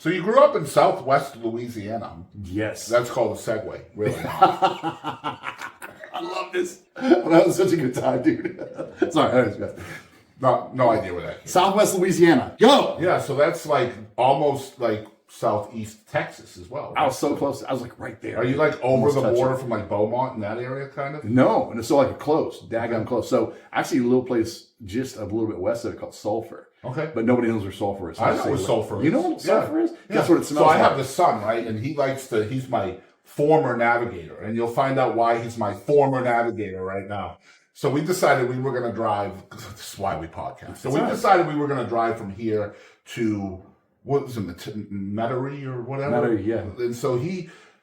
So you grew up in Southwest Louisiana. Yes. That's called a segue, really. I love this. That was such a good time, dude. Sorry. No idea where that is. Southwest Louisiana. Go! Yeah, so that's like almost like southeast Texas as well. I was so close. I was like right there. Are you like over Almost the touching. border from like Beaumont in that area, kind of? No, and it's so like close, daggone close. So actually, a little place just a little bit west of it called Sulphur. Okay. But nobody knows where Sulphur is. So I know what Sulphur is. You know what Sulphur is? Yeah. Guess what it smells So like? I have this son, right? And he's my former navigator. And you'll find out why he's my former navigator right now. So we decided we were going to drive. This is why we podcast. So we decided we were going to drive from here to, what was it, Metairie or whatever? Metairie, yeah. And so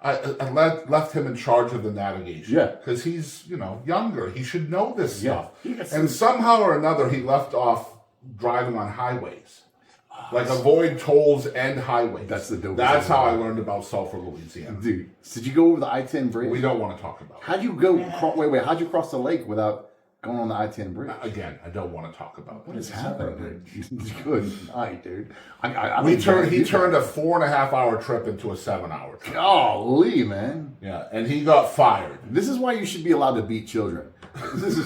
I left him in charge of the navigation. Yeah. Because he's, younger. He should know this Yeah. stuff. And somehow or another, he left off driving on highways. Like avoid tolls and highways. That's the dope. That's how I learned about Sulphur, Louisiana. Dude, did you go over the I-10 bridge? We don't want to talk about it. How'd you go? Wait. How'd you cross the lake without going on the I-10 bridge? Again, I don't want to talk about it. What is happening, dude? Good night, dude. He turned a 4.5-hour trip into a 7-hour trip. Golly, man. Yeah, and he got fired. This is why you should be allowed to beat children. This is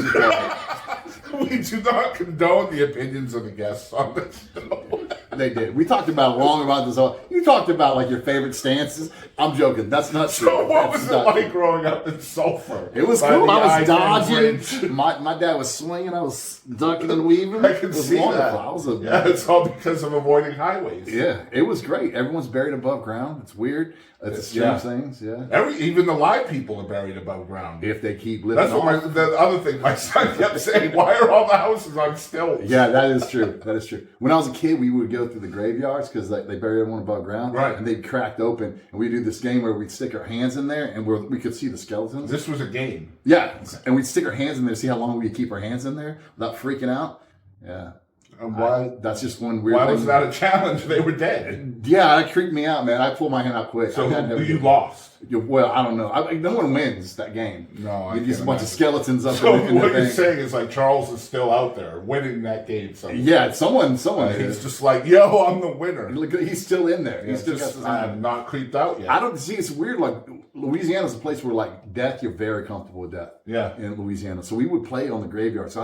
We do not condone the opinions of the guests on this show. They did. We talked about long about this. You talked about like your favorite stances. I'm joking. That's not true. So what was it like growing up in Sulphur? It was cool. I was dodging. My dad was swinging. I was ducking and weaving. I can see wonderful. that. It's all because of avoiding highways. Yeah, it was great. Everyone's buried above ground. It's weird. It's a strange things. Yeah. Even the live people are buried above ground. If they keep living. That's what the other thing my son kept saying. Why are all the houses on stilts? Yeah, that is true. That is true. When I was a kid, we would go through the graveyards because they buried everyone above ground. Right. And they'd cracked open. And we'd do this game where we'd stick our hands in there and we could see the skeletons. This was a game. Yeah. And we'd stick our hands in there to see how long we could keep our hands in there without freaking out. Yeah. And why? That's just one weird thing. Why was that a challenge? They were dead. Yeah, that creeped me out, man. I pulled my hand out quick. So you lost? Well, I don't know. No one wins that game. No, you just a bunch of skeletons up so in the what you're bank. saying is like Charles is still out there winning that game. Yeah, someone he's is. just like, yo, I'm the winner. Look, he's still in there. Yeah, he's still got his hand. I'm not creeped out yet. I don't see. It's weird. Like Louisiana's a place where like death, you're very comfortable with death. Yeah. In Louisiana, so we would play on the graveyard. So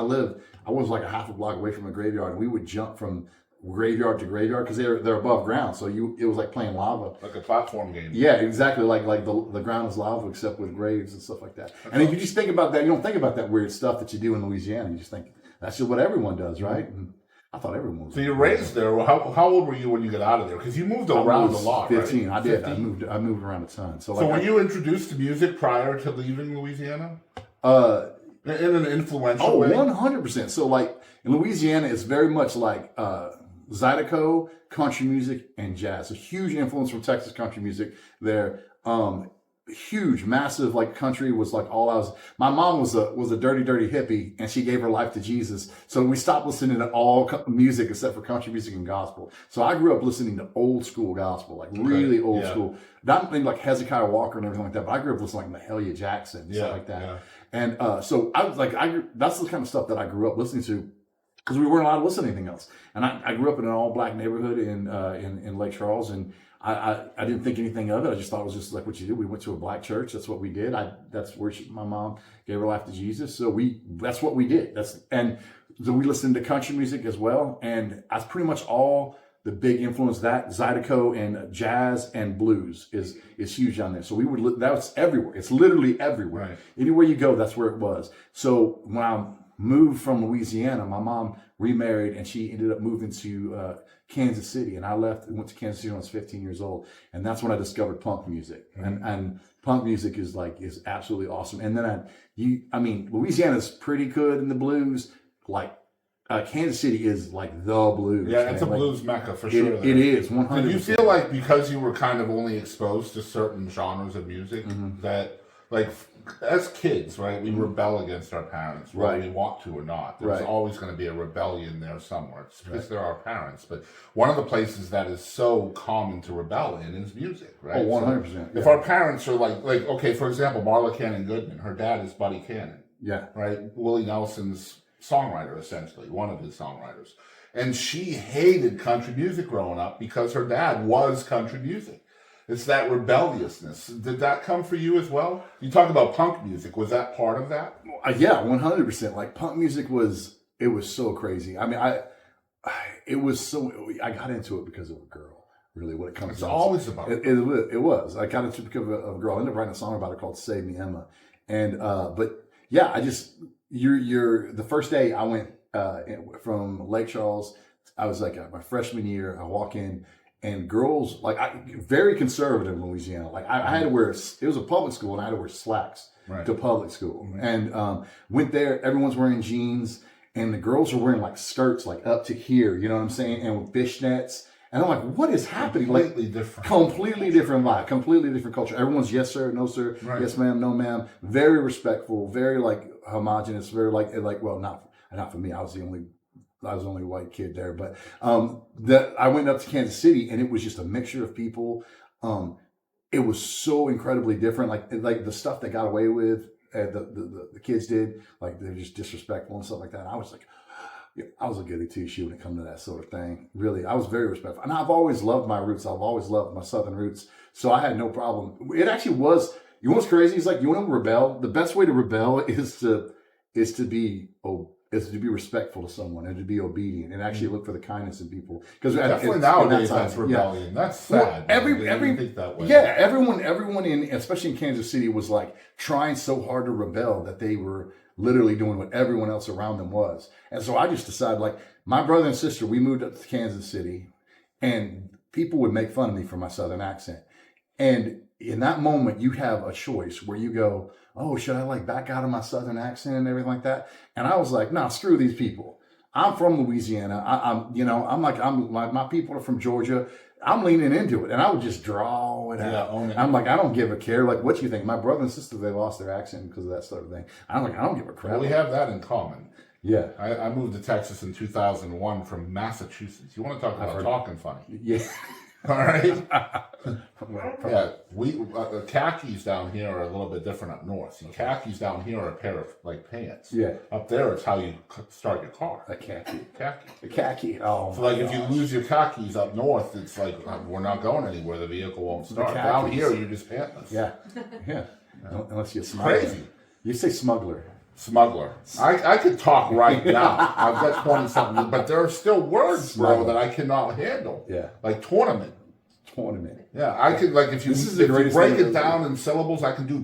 I was like a half a block away from a graveyard, and we would jump from graveyard to graveyard because they're above ground. So it was like playing lava, like a platform game. Yeah, exactly. Like the ground is lava except with graves and stuff like that. And if you just think about that, you don't think about that weird stuff that you do in Louisiana. You just think that's just what everyone does, right? And I thought everyone was. So you raised there. How old were you when you got out of there? Because you moved around a lot. 15. Right? I did. 15? I moved around a ton. So were you introduced to music prior to leaving Louisiana? In an influential way? 100%. So like in Louisiana, it's very much like Zydeco, country music, and jazz. A huge influence from Texas country music there. Huge, massive, like country was like all I was. My mom was a dirty hippie, and she gave her life to Jesus. So we stopped listening to all music except for country music and gospel. So I grew up listening to old school gospel, like really old school. Not things like Hezekiah Walker and everything like that, but I grew up listening to like Mahalia Jackson and stuff like that. Yeah. And so I was like, that's the kind of stuff that I grew up listening to. Because we weren't allowed to listen to anything else, and I grew up in an all-black neighborhood in Lake Charles, and I didn't think anything of it. I just thought it was just like what you do. We went to a black church. That's what we did. That's where my mom gave her life to Jesus. So that's what we did. And so we listened to country music as well, and that's pretty much all the big influence. That Zydeco and jazz and blues is huge down there. So that's everywhere. It's literally everywhere. Right. Anywhere you go, that's where it was. So when I moved from Louisiana, my mom remarried and she ended up moving to Kansas City, and I went to Kansas City when I was 15 years old, and that's when I discovered punk music. Mm-hmm. And punk music is absolutely awesome. And then Louisiana's pretty good in the blues. Like Kansas City is like the blues. Yeah, it's a blues mecca for sure. It is 100%. Did you feel like because you were kind of only exposed to certain genres of music that like as kids, right, we rebel against our parents, whether we want to or not. There's always going to be a rebellion there somewhere. It's because they're our parents. But one of the places that is so common to rebel in is music, right? Oh, 100%. So if our parents are like, okay, for example, Marla Cannon Goodman, her dad is Buddy Cannon. Yeah. Right? Willie Nelson's songwriter, essentially, one of his songwriters. And she hated country music growing up because her dad was country music. It's that rebelliousness. Did that come for you as well? You talk about punk music. Was that part of that? Yeah, 100%. Like punk music was so crazy. I mean, I got into it because of a girl. Really, what it comes It's down always to. about It was. I got into it because of a girl. I ended up writing a song about it called "Save Me, Emma." And but yeah, you're the first day I went from Lake Charles. I was like my freshman year. I walk in. And girls, like, very conservative in Louisiana. Like, I had to wear, it was a public school, and I had to wear slacks to public school. And went there, everyone's wearing jeans, and the girls are wearing, like, skirts, like, up to here, you know what I'm saying? And with fishnets. And I'm like, what is happening? Completely different. Completely different vibe, completely different culture. Everyone's yes, sir, no, sir, yes, ma'am, no, ma'am. Very respectful, very, like, homogenous, very, like well, not for me. I was the only white kid there, but that I went up to Kansas City, and it was just a mixture of people. It was so incredibly different. Like the stuff they got away with, the kids did, like they're just disrespectful and stuff like that. And I was like, I was a goody two shoe when it comes to that sort of thing. Really, I was very respectful, and I've always loved my roots. I've always loved my Southern roots, so I had no problem. It actually was. You know what's crazy? It's like, you want to rebel. The best way to rebel is to be respectful to someone and to be obedient and actually look for the kindness in people. Because definitely nowadays that's rebellion. Yeah. That's sad. Well, think that way. Yeah, everyone especially in Kansas City, was like trying so hard to rebel that they were literally doing what everyone else around them was. And so I just decided, like, my brother and sister, we moved up to Kansas City, and people would make fun of me for my Southern accent. And in that moment, you have a choice where you go, oh, should I like back out of my Southern accent and everything like that? And I was like, nah, screw these people. I'm from Louisiana. My people are from Georgia. I'm leaning into it. And I would just draw it out. I'm like, I don't give a care. Like, what you think? My brother and sister, they lost their accent because of that sort of thing. I'm like, I don't give a crap. Well, we have that in common. Yeah. I moved to Texas in 2001 from Massachusetts. You want to talk about talking funny? Yeah. All right. Yeah, we khakis down here are a little bit different up north. See, khakis down here are a pair of like pants. Yeah. Up there, it's how you start your car. A khaki. Khaki. A khaki. Oh. So like, if you lose your khakis up north, it's like we're not going anywhere. The vehicle won't start. Down here, you're just pantless. Yeah. Yeah. Unless you're smuggler. Crazy. You say smuggler. Smuggler. I could talk right now. I've got 20 something, but there are still words, bro, that I cannot handle. Yeah. Like tournament. Yeah, I could, like, if you break it down in syllables, I can do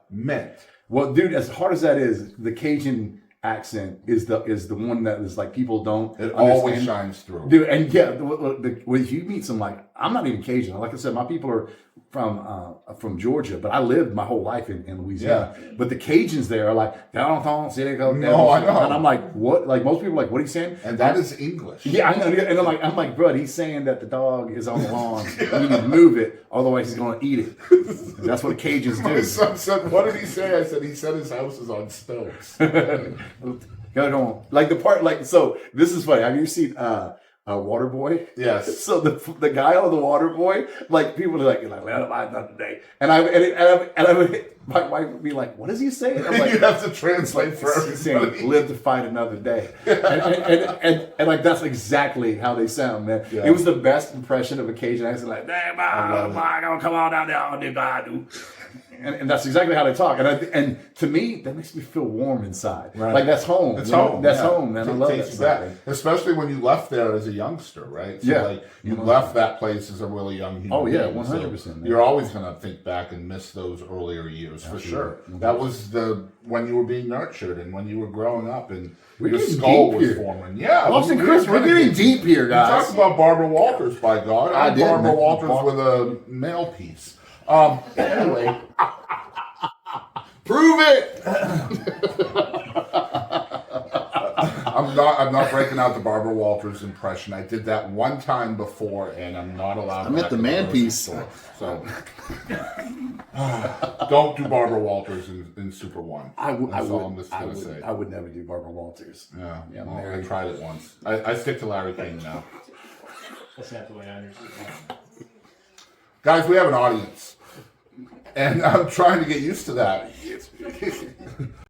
meant. Well, dude, as hard as that is, the Cajun accent is the one that is like, people don't It understand. always shines through. Dude, and yeah, if you meet some, like, I'm not even Cajun. Like I said, my people are from Georgia, but I lived my whole life in Louisiana. Yeah. But the Cajuns there are like, no, I know. And I'm like, what? Like, most people are like, what are you saying? And that is English. Yeah, I know. And I'm like, bro, he's saying that the dog is on the lawn. You need to move it, otherwise he's going to eat it. And that's what the Cajuns do. My son said, what did he say? I said, he said his house is on stilts. Go on. Like the part, like, so this is funny. Have you seen Waterboy? Yes. So the guy on the Waterboy, like, people are like, well, I done today, and I would, my wife would be like, what is he saying? I'm like, you have to translate for everybody. He's saying, live to fight another day, and like, that's exactly how they sound, man. Yeah. It was the best impression of a Cajun accent, like, come on down there, and that's exactly how they talk, and to me, that makes me feel warm inside. Right. Like, that's home. It's home. That's home, man. I love that. Especially when you left there as a youngster, right? So like, you left that place as a really young human. Oh yeah, 100%. So you're always going to think back and miss those earlier years. For sure. That was when you were being nurtured and when you were growing up and your skull was forming. Yeah. Austin Chris, we're getting deep here, guys. Talk about Barbara Walters, by God. I'm Barbara Walters with a male piece. Anyway. Prove it! I'm not breaking out the Barbara Walters impression. I did that one time before, and I'm not allowed. I meant the man piece. So don't do Barbara Walters in Super One. I would never do Barbara Walters. Yeah, well, I tried it once. I stick to Larry King now. That's not the way I understand it. Guys, we have an audience, and I'm trying to get used to that.